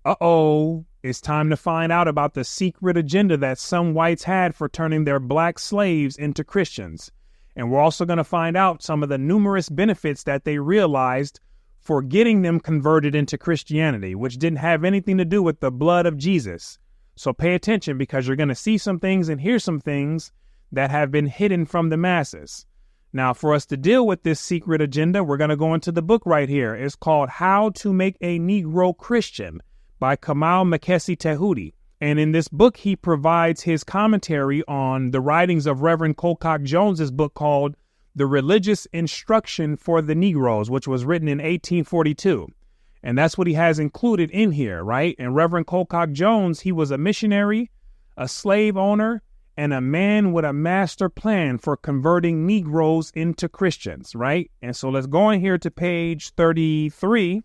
Uh-oh, it's time to find out about the secret agenda that some whites had for turning their black slaves into Christians. And we're also going to find out some of the numerous benefits that they realized for getting them converted into Christianity, which didn't have anything to do with the blood of Jesus. So pay attention, because you're going to see some things and hear some things that have been hidden from the masses. Now, for us to deal with this secret agenda, we're going to go into the book right here. It's called How to Make a Negro Christian by Kamal Makesi Tehudi. And in this book, he provides his commentary on the writings of Reverend Colcock Jones's book called The Religious Instruction for the Negroes, which was written in 1842. And that's what he has included in here, right? And Reverend Colcock Jones, he was a missionary, a slave owner, and a man with a master plan for converting Negroes into Christians, right? And so let's go in here to page 33,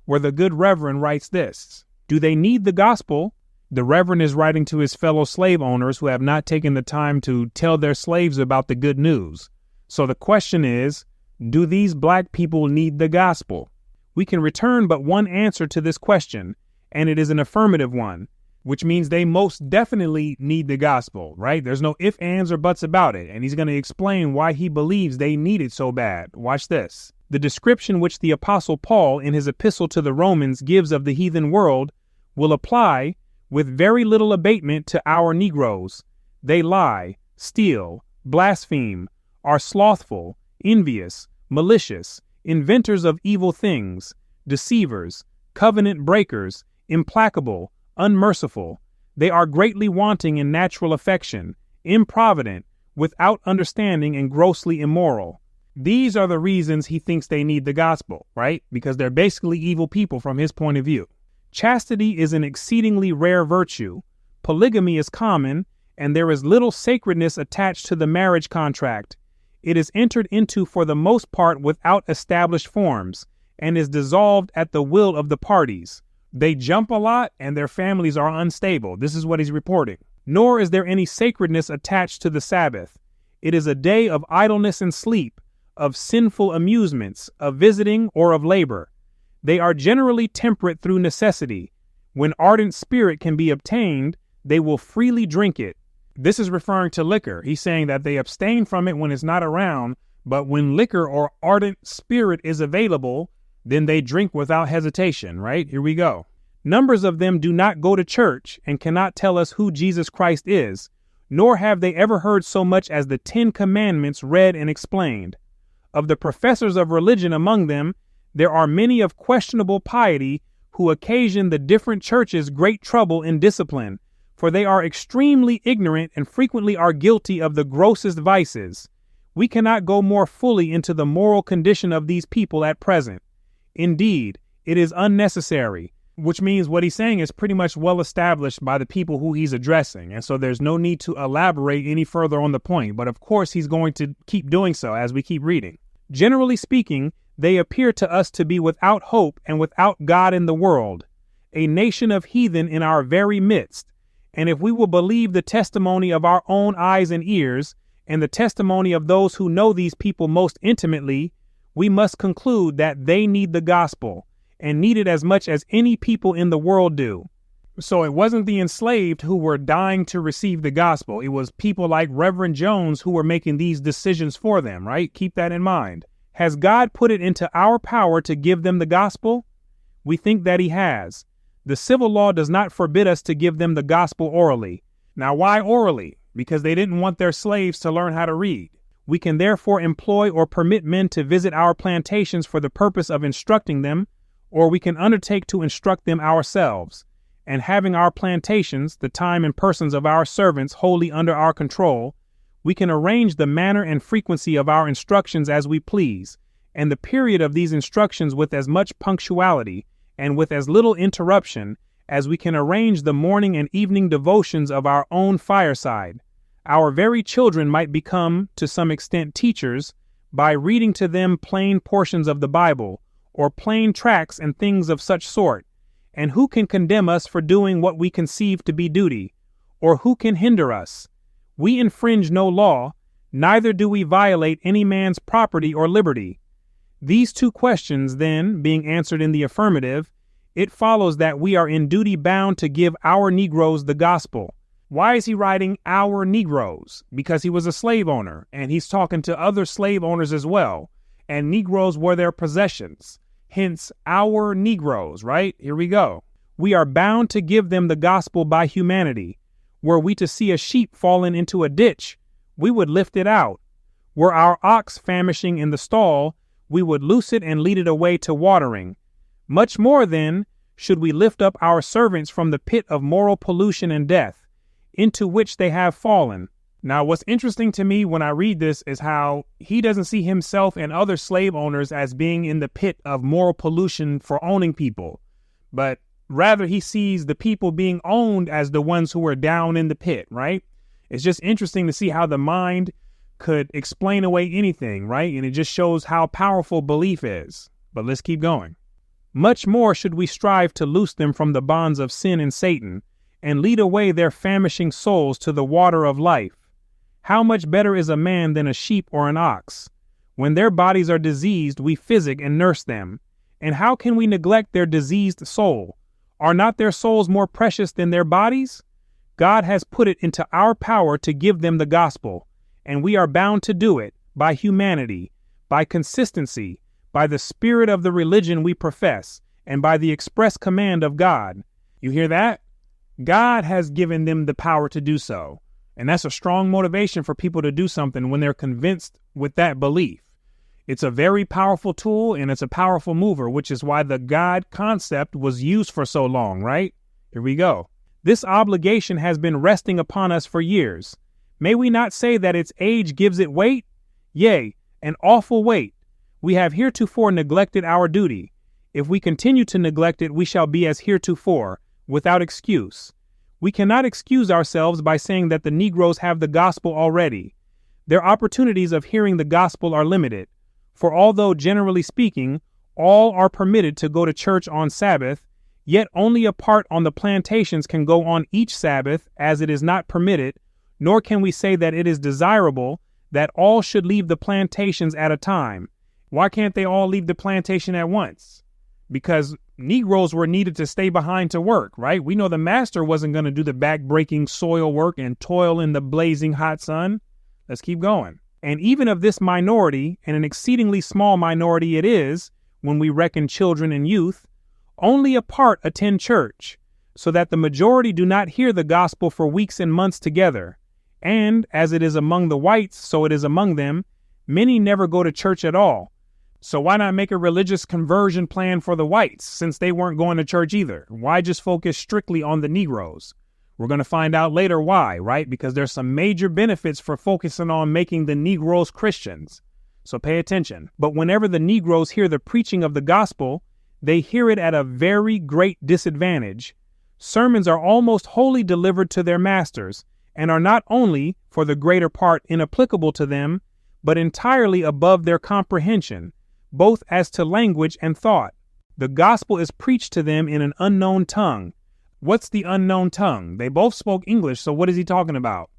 where the good Reverend writes this. Do they need the gospel? The Reverend is writing to his fellow slave owners who have not taken the time to tell their slaves about the good news. So the question is, do these black people need the gospel? We can return but one answer to this question, and it is an affirmative one, which means they most definitely need the gospel, right? There's no ifs, ands, or buts about it. And he's going to explain why he believes they need it so bad. Watch this. The description which the Apostle Paul in his epistle to the Romans gives of the heathen world will apply with very little abatement to our Negroes. They lie, steal, blaspheme, are slothful, envious, malicious, inventors of evil things, deceivers, covenant breakers, implacable, unmerciful. They are greatly wanting in natural affection, improvident, without understanding, and grossly immoral. These are the reasons he thinks they need the gospel, right? Because they're basically evil people from his point of view. Chastity is an exceedingly rare virtue. Polygamy is common, and there is little sacredness attached to the marriage contract. It is entered into for the most part without established forms, and is dissolved at the will of the parties. They jump a lot, and their families are unstable. This is what he's reporting. Nor is there any sacredness attached to the Sabbath. It is a day of idleness and sleep, of sinful amusements, of visiting, or of labor. They are generally temperate through necessity. When ardent spirit can be obtained, they will freely drink it. This is referring to liquor. He's saying that they abstain from it when it's not around, but when liquor or ardent spirit is available, then they drink without hesitation, right? Here we go. Numbers of them do not go to church and cannot tell us who Jesus Christ is, nor have they ever heard so much as the 10 Commandments read and explained. Of the professors of religion among them, there are many of questionable piety who occasion the different churches great trouble in discipline, for they are extremely ignorant and frequently are guilty of the grossest vices. We cannot go more fully into the moral condition of these people at present. Indeed, it is unnecessary, which means what he's saying is pretty much well established by the people who he's addressing. And so there's no need to elaborate any further on the point. But of course, he's going to keep doing so as we keep reading. Generally speaking, they appear to us to be without hope and without God in the world, a nation of heathen in our very midst. And if we will believe the testimony of our own eyes and ears, and the testimony of those who know these people most intimately, we must conclude that they need the gospel, and need it as much as any people in the world do. So it wasn't the enslaved who were dying to receive the gospel. It was people like Reverend Jones who were making these decisions for them, right? Keep that in mind. Has God put it into our power to give them the gospel? We think that he has. The civil law does not forbid us to give them the gospel orally. Now, why orally? Because they didn't want their slaves to learn how to read. We can therefore employ or permit men to visit our plantations for the purpose of instructing them, or we can undertake to instruct them ourselves. And having our plantations, the time and persons of our servants wholly under our control, we can arrange the manner and frequency of our instructions as we please, and the period of these instructions with as much punctuality and with as little interruption as we can arrange the morning and evening devotions of our own fireside. Our very children might become, to some extent, teachers by reading to them plain portions of the Bible, or plain tracts and things of such sort. And who can condemn us for doing what we conceive to be duty? Or who can hinder us? We infringe no law, neither do we violate any man's property or liberty. These two questions, then, being answered in the affirmative, it follows that we are in duty bound to give our Negroes the gospel. Why is he writing our Negroes? Because he was a slave owner, and he's talking to other slave owners as well, and Negroes were their possessions. Hence, our Negroes, right? Here we go. We are bound to give them the gospel by humanity. Were we to see a sheep fallen into a ditch, we would lift it out. Were our ox famishing in the stall, we would loose it and lead it away to watering. Much more, then, should we lift up our servants from the pit of moral pollution and death, into which they have fallen. Now, what's interesting to me when I read this is how he doesn't see himself and other slave owners as being in the pit of moral pollution for owning people, but rather he sees the people being owned as the ones who are down in the pit, right? It's just interesting to see how the mind could explain away anything, right? And it just shows how powerful belief is. But let's keep going. Much more should we strive to loose them from the bonds of sin and Satan, and lead away their famishing souls to the water of life. How much better is a man than a sheep or an ox? When their bodies are diseased, we physic and nurse them. And how can we neglect their diseased soul? Are not their souls more precious than their bodies? God has put it into our power to give them the gospel, and we are bound to do it by humanity, by consistency, by the spirit of the religion we profess, and by the express command of God. You hear that? God has given them the power to do so. And that's a strong motivation for people to do something when they're convinced with that belief. It's a very powerful tool, and it's a powerful mover, which is why the God concept was used for so long, right? Here we go. This obligation has been resting upon us for years. May we not say that its age gives it weight? Yea, an awful weight. We have heretofore neglected our duty. If we continue to neglect it, we shall be as heretofore, without excuse. We cannot excuse ourselves by saying that the Negroes have the gospel already. Their opportunities of hearing the gospel are limited, for although, generally speaking, all are permitted to go to church on Sabbath, yet only a part on the plantations can go on each Sabbath, as it is not permitted, nor can we say that it is desirable that all should leave the plantations at a time. Why can't they all leave the plantation at once? Because Negroes were needed to stay behind to work, right? We know the master wasn't going to do the back-breaking soil work and toil in the blazing hot sun. Let's keep going. And even of this minority, and an exceedingly small minority it is, when we reckon children and youth, only a part attend church, so that the majority do not hear the gospel for weeks and months together. And, as it is among the whites, so it is among them, many never go to church at all. So why not make a religious conversion plan for the whites, since they weren't going to church either? Why just focus strictly on the Negroes? We're going to find out later why, right? Because there's some major benefits for focusing on making the Negroes Christians. So pay attention. But whenever the Negroes hear the preaching of the gospel, they hear it at a very great disadvantage. Sermons are almost wholly delivered to their masters, and are not only, for the greater part, inapplicable to them, but entirely above their comprehension, both as to language and thought. The gospel is preached to them in an unknown tongue. What's the unknown tongue? They both spoke English, so what is he talking about?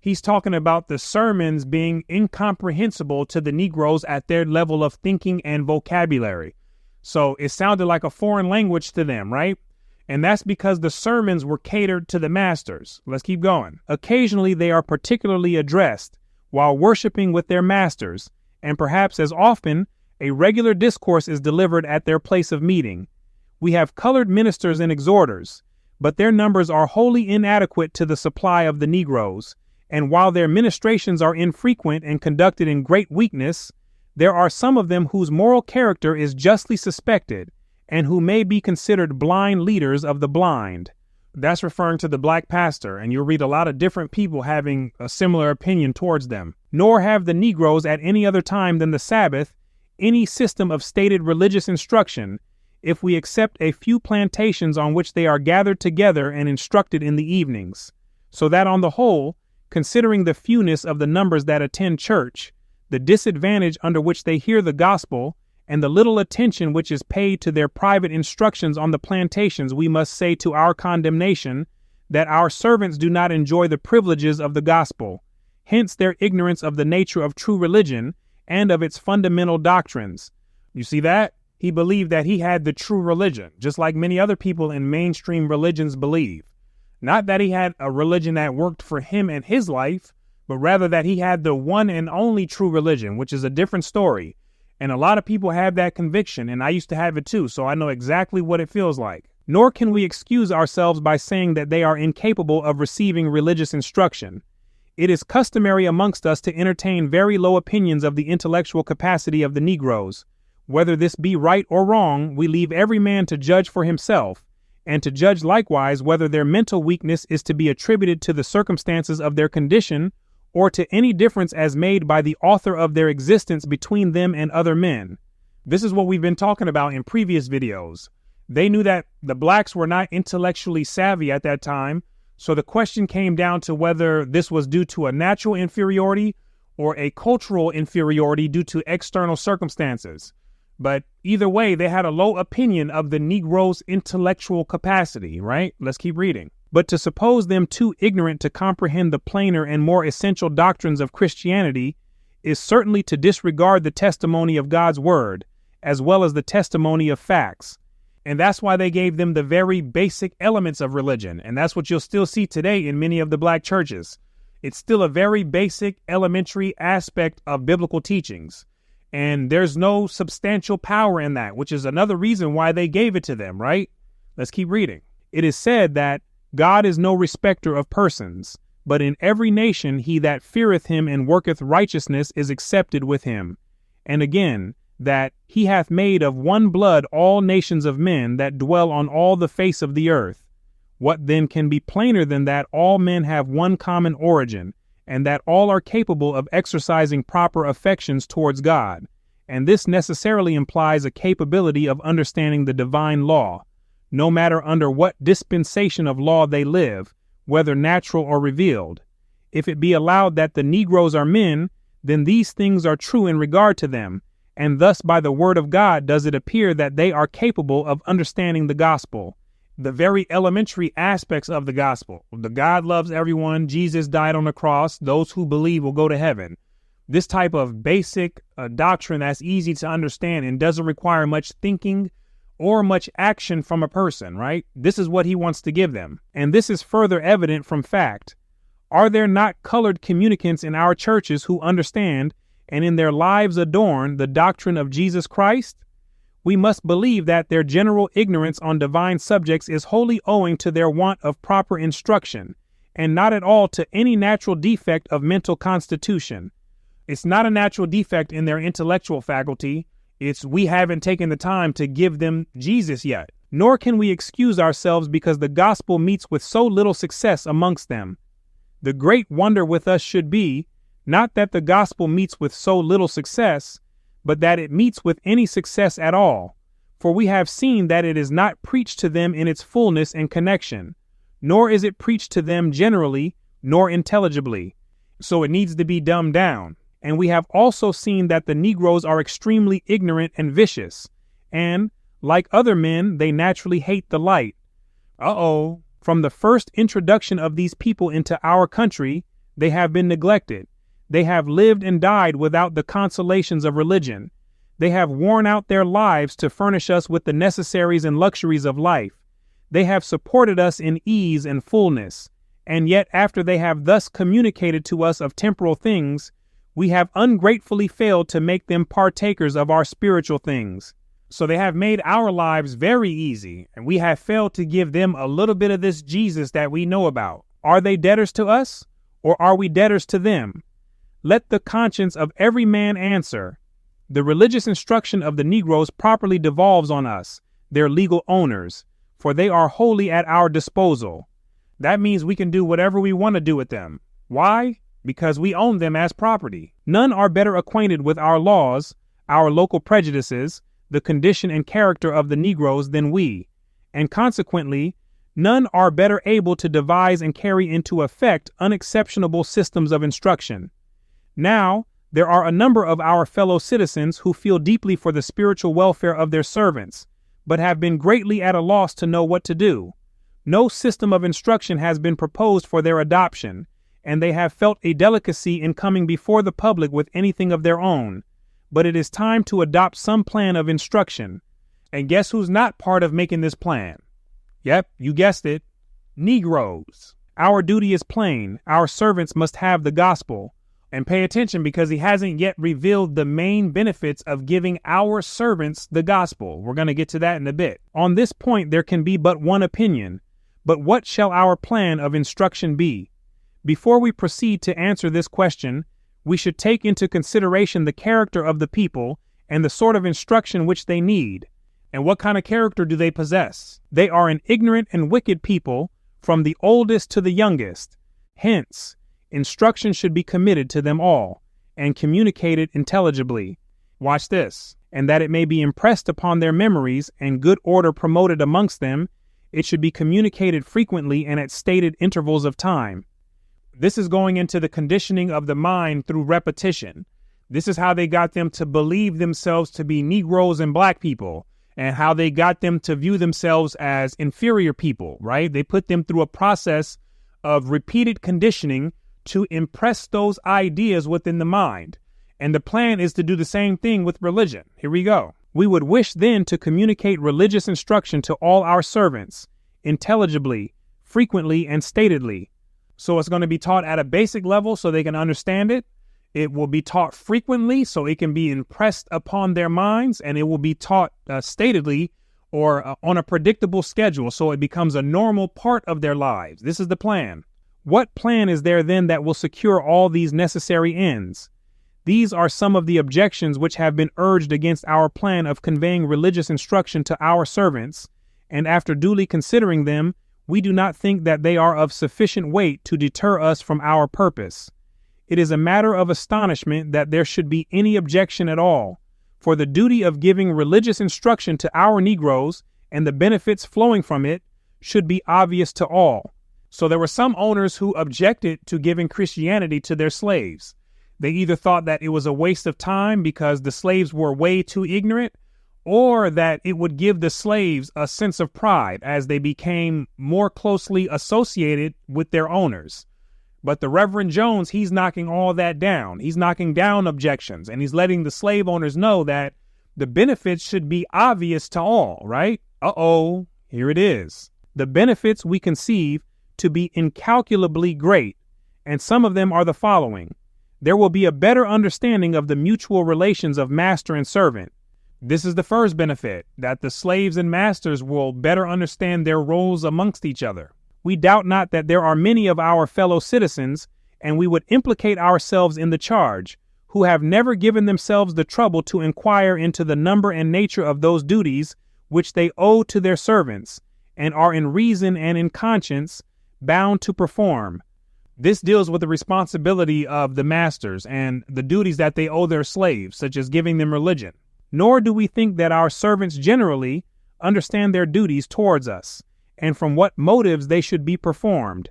He's talking about the sermons being incomprehensible to the Negroes at their level of thinking and vocabulary. So it sounded like a foreign language to them, right? And that's because the sermons were catered to the masters. Let's keep going. Occasionally they are particularly addressed while worshiping with their masters, and perhaps as often, a regular discourse is delivered at their place of meeting. We have colored ministers and exhorters, but their numbers are wholly inadequate to the supply of the Negroes, and while their ministrations are infrequent and conducted in great weakness, there are some of them whose moral character is justly suspected, and who may be considered blind leaders of the blind. That's referring to the black pastor, and you'll read a lot of different people having a similar opinion towards them. Nor have the Negroes at any other time than the Sabbath any system of stated religious instruction, if we accept a few plantations on which they are gathered together and instructed in the evenings, so that on the whole, considering the fewness of the numbers that attend church, the disadvantage under which they hear the gospel, and the little attention which is paid to their private instructions on the plantations, we must say to our condemnation that our servants do not enjoy the privileges of the gospel, hence their ignorance of the nature of true religion and of its fundamental doctrines. You see that? He believed that he had the true religion, just like many other people in mainstream religions believe. Not that he had a religion that worked for him and his life, but rather that he had the one and only true religion, which is a different story. And a lot of people have that conviction, and I used to have it too, so I know exactly what it feels like. Nor can we excuse ourselves by saying that they are incapable of receiving religious instruction. It is customary amongst us to entertain very low opinions of the intellectual capacity of the Negroes. Whether this be right or wrong, we leave every man to judge for himself, and to judge likewise whether their mental weakness is to be attributed to the circumstances of their condition or to any difference as made by the author of their existence between them and other men. This is what we've been talking about in previous videos. They knew that the blacks were not intellectually savvy at that time, so the question came down to whether this was due to a natural inferiority or a cultural inferiority due to external circumstances. But either way, they had a low opinion of the Negro's intellectual capacity, right? Let's keep reading. But to suppose them too ignorant to comprehend the plainer and more essential doctrines of Christianity is certainly to disregard the testimony of God's word, as well as the testimony of facts. And that's why they gave them the very basic elements of religion. And that's what you'll still see today in many of the black churches. It's still a very basic, elementary aspect of biblical teachings. And there's no substantial power in that, which is another reason why they gave it to them, right? Let's keep reading. It is said that God is no respecter of persons, but in every nation he that feareth him and worketh righteousness is accepted with him. And again, that he hath made of one blood all nations of men that dwell on all the face of the earth. What then can be plainer than that all men have one common origin, and that all are capable of exercising proper affections towards God? And this necessarily implies a capability of understanding the divine law, no matter under what dispensation of law they live, whether natural or revealed. If it be allowed that the Negroes are men, then these things are true in regard to them, and thus by the word of God does it appear that they are capable of understanding the gospel, the very elementary aspects of the gospel. The God loves everyone, Jesus died on the cross, those who believe will go to heaven. This type of basic doctrine that's easy to understand and doesn't require much thinking or much action from a person, right? This is what he wants to give them. And this is further evident from fact. Are there not colored communicants in our churches who understand and in their lives adorn the doctrine of Jesus Christ? We must believe that their general ignorance on divine subjects is wholly owing to their want of proper instruction, and not at all to any natural defect of mental constitution. It's not a natural defect in their intellectual faculty. It's we haven't taken the time to give them Jesus yet. Nor can we excuse ourselves because the gospel meets with so little success amongst them. The great wonder with us should be, not that the gospel meets with so little success, but that it meets with any success at all. For we have seen that it is not preached to them in its fullness and connection, nor is it preached to them generally, nor intelligibly. So it needs to be dumbed down. And we have also seen that the Negroes are extremely ignorant and vicious, and, like other men, they naturally hate the light. From the first introduction of these people into our country, they have been neglected. They have lived and died without the consolations of religion. They have worn out their lives to furnish us with the necessaries and luxuries of life. They have supported us in ease and fullness. And yet, after they have thus communicated to us of temporal things, we have ungratefully failed to make them partakers of our spiritual things. So they have made our lives very easy, and we have failed to give them a little bit of this Jesus that we know about. Are they debtors to us, or are we debtors to them? Let the conscience of every man answer. The religious instruction of the Negroes properly devolves on us, their legal owners, for they are wholly at our disposal. That means we can do whatever we want to do with them. Why? Because we own them as property. None are better acquainted with our laws, our local prejudices, the condition and character of the Negroes than we, and consequently, none are better able to devise and carry into effect unexceptionable systems of instruction. Now, there are a number of our fellow citizens who feel deeply for the spiritual welfare of their servants, but have been greatly at a loss to know what to do. No system of instruction has been proposed for their adoption, and they have felt a delicacy in coming before the public with anything of their own. But it is time to adopt some plan of instruction, And guess who's not part of making this plan? Yep, you guessed it. Negroes. Our duty is plain. Our servants must have the gospel. And pay attention, because he hasn't yet revealed the main benefits of giving our servants the gospel. We're going to get to that in a bit. On this point, there can be but one opinion. But what shall our plan of instruction be? Before we proceed to answer this question, we should take into consideration the character of the people and the sort of instruction which they need. And what kind of character do they possess? They are an ignorant and wicked people, from the oldest to the youngest. Hence, instruction should be committed to them all and communicated intelligibly. Watch this. And that it may be impressed upon their memories and good order promoted amongst them, it should be communicated frequently and at stated intervals of time. This is going into the conditioning of the mind through repetition. This is how they got them to believe themselves to be Negroes and black people, and how they got them to view themselves as inferior people, right? They put them through a process of repeated conditioning to impress those ideas within the mind. And the plan is to do the same thing with religion. Here we go. We would wish then to communicate religious instruction to all our servants, intelligibly, frequently, and statedly. So it's going to be taught at a basic level so they can understand it. It will be taught frequently so it can be impressed upon their minds, and it will be taught statedly or on a predictable schedule so it becomes a normal part of their lives. This is the plan. What plan is there then that will secure all these necessary ends? These are some of the objections which have been urged against our plan of conveying religious instruction to our servants, and after duly considering them, we do not think that they are of sufficient weight to deter us from our purpose. It is a matter of astonishment that there should be any objection at all, for the duty of giving religious instruction to our Negroes and the benefits flowing from it should be obvious to all. So there were some owners who objected to giving Christianity to their slaves. They either thought that it was a waste of time because the slaves were way too ignorant, or that it would give the slaves a sense of pride as they became more closely associated with their owners. But the Reverend Jones, he's knocking all that down. He's knocking down objections, and he's letting the slave owners know that the benefits should be obvious to all, right? Uh-oh, here it is. The benefits we conceive to be incalculably great, and some of them are the following. There will be a better understanding of the mutual relations of master and servant. This is the first benefit, that the slaves and masters will better understand their roles amongst each other. We doubt not that there are many of our fellow citizens, and we would implicate ourselves in the charge, who have never given themselves the trouble to inquire into the number and nature of those duties which they owe to their servants, and are in reason and in conscience bound to perform. This deals with the responsibility of the masters and the duties that they owe their slaves, such as giving them religion. Nor do we think that our servants generally understand their duties towards us, and from what motives they should be performed.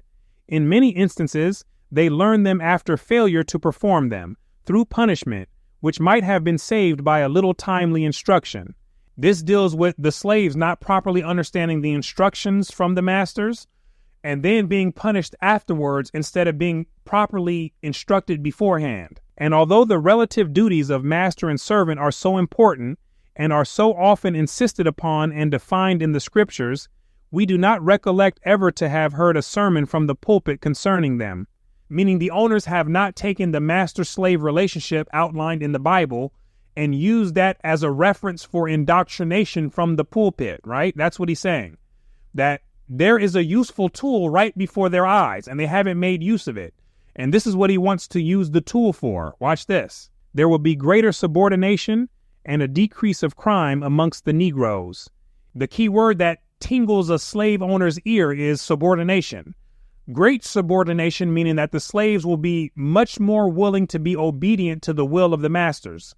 In many instances, they learn them after failure to perform them, through punishment, which might have been saved by a little timely instruction. This deals with the slaves not properly understanding the instructions from the masters, and then being punished afterwards instead of being properly instructed beforehand. And although the relative duties of master and servant are so important and are so often insisted upon and defined in the scriptures, we do not recollect ever to have heard a sermon from the pulpit concerning them, meaning the owners have not taken the master-slave relationship outlined in the Bible and used that as a reference for indoctrination from the pulpit, right? That's what he's saying, that there is a useful tool right before their eyes, and they haven't made use of it. And this is what he wants to use the tool for. Watch this. There will be greater subordination and a decrease of crime amongst the Negroes. The key word that tingles a slave owner's ear is subordination. Great subordination, meaning that the slaves will be much more willing to be obedient to the will of the masters.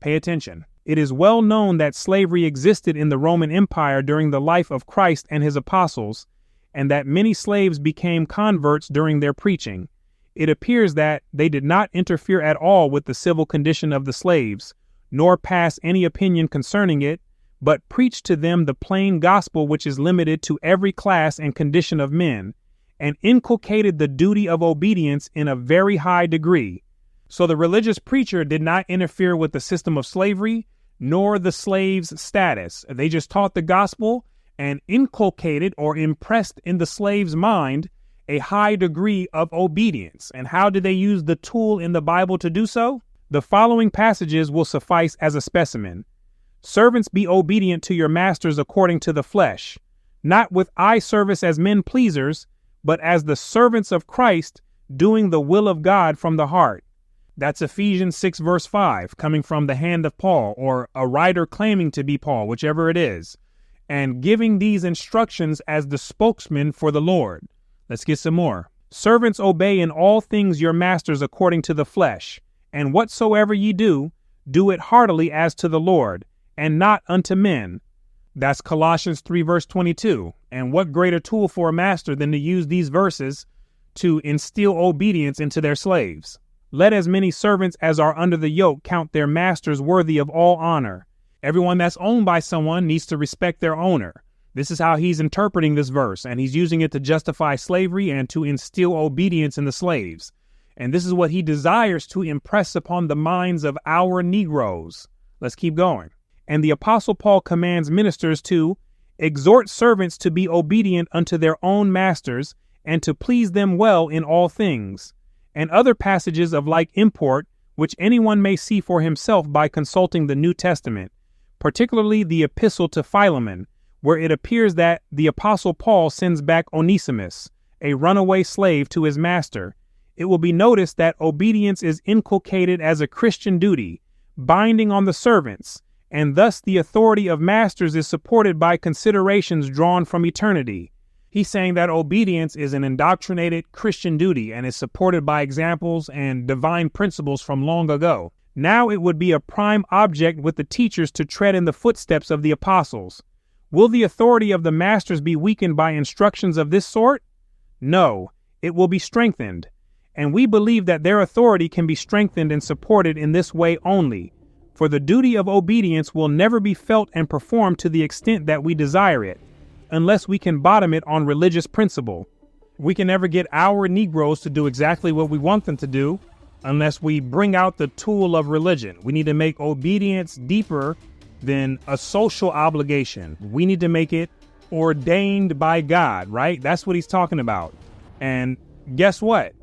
Pay attention. It is well known that slavery existed in the Roman Empire during the life of Christ and his apostles, and that many slaves became converts during their preaching. It appears that they did not interfere at all with the civil condition of the slaves, nor pass any opinion concerning it, but preached to them the plain gospel which is limited to every class and condition of men, and inculcated the duty of obedience in a very high degree. So the religious preacher did not interfere with the system of slavery, nor the slave's status. They just taught the gospel and inculcated or impressed in the slave's mind a high degree of obedience. And how did they use the tool in the Bible to do so? The following passages will suffice as a specimen. Servants, be obedient to your masters according to the flesh, not with eye service as men pleasers, but as the servants of Christ, doing the will of God from the heart. That's Ephesians 6 verse 5, coming from the hand of Paul, or a writer claiming to be Paul, whichever it is, and giving these instructions as the spokesman for the Lord. Let's get some more. Servants, obey in all things your masters according to the flesh, and whatsoever ye do, do it heartily as to the Lord, and not unto men. That's Colossians 3 verse 22. And what greater tool for a master than to use these verses to instill obedience into their slaves? Let as many servants as are under the yoke count their masters worthy of all honor. Everyone that's owned by someone needs to respect their owner. This is how he's interpreting this verse, and he's using it to justify slavery and to instill obedience in the slaves. And this is what he desires to impress upon the minds of our Negroes. Let's keep going. And the Apostle Paul commands ministers to exhort servants to be obedient unto their own masters and to please them well in all things, and other passages of like import, which anyone may see for himself by consulting the New Testament, particularly the epistle to Philemon, where it appears that the Apostle Paul sends back Onesimus, a runaway slave, to his master. It will be noticed that obedience is inculcated as a Christian duty, binding on the servants, and thus the authority of masters is supported by considerations drawn from eternity. He's saying that obedience is an indoctrinated Christian duty and is supported by examples and divine principles from long ago. Now it would be a prime object with the teachers to tread in the footsteps of the apostles. Will the authority of the masters be weakened by instructions of this sort? No, it will be strengthened. And we believe that their authority can be strengthened and supported in this way only. For the duty of obedience will never be felt and performed to the extent that we desire it, unless we can bottom it on religious principle. We can never get our Negroes to do exactly what we want them to do unless we bring out the tool of religion. We need to make obedience deeper than a social obligation. We need to make it ordained by God, right? That's what he's talking about. And guess what?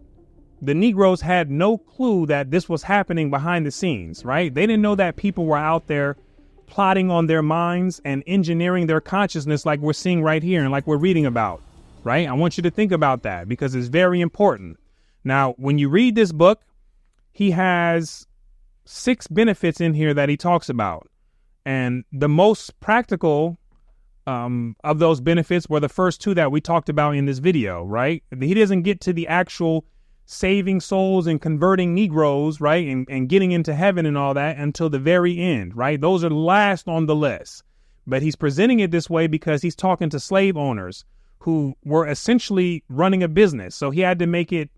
The Negroes had no clue that this was happening behind the scenes, right? They didn't know that people were out there plotting on their minds and engineering their consciousness like we're seeing right here and like we're reading about, right? I want you to think about that because it's very important. Now, when you read this book, he has 6 benefits in here that he talks about. And the most practical of those benefits were the first 2 that we talked about in this video, right? He doesn't get to the actual saving souls and converting Negroes, right, and getting into heaven and all that until the very end, right? Those are last on the list. But he's presenting it this way because he's talking to slave owners who were essentially running a business. So he had to make it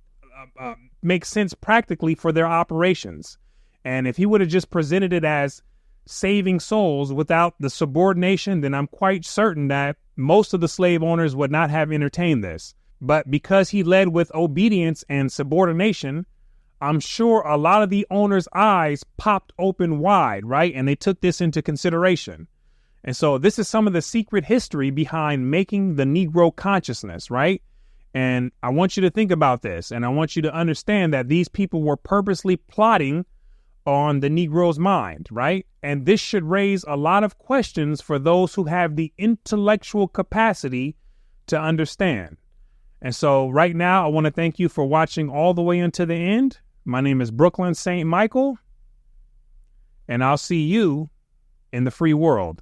make sense practically for their operations. And if he would have just presented it as saving souls without the subordination, then I'm quite certain that most of the slave owners would not have entertained this. But because he led with obedience and subordination, I'm sure a lot of the owners' eyes popped open wide, right? And they took this into consideration. And so this is some of the secret history behind making the Negro consciousness, right? And I want you to think about this. And I want you to understand that these people were purposely plotting on the Negro's mind, right? And this should raise a lot of questions for those who have the intellectual capacity to understand. And so right now, I want to thank you for watching all the way until the end. My name is Brooklyn St. Michael, and I'll see you in the free world.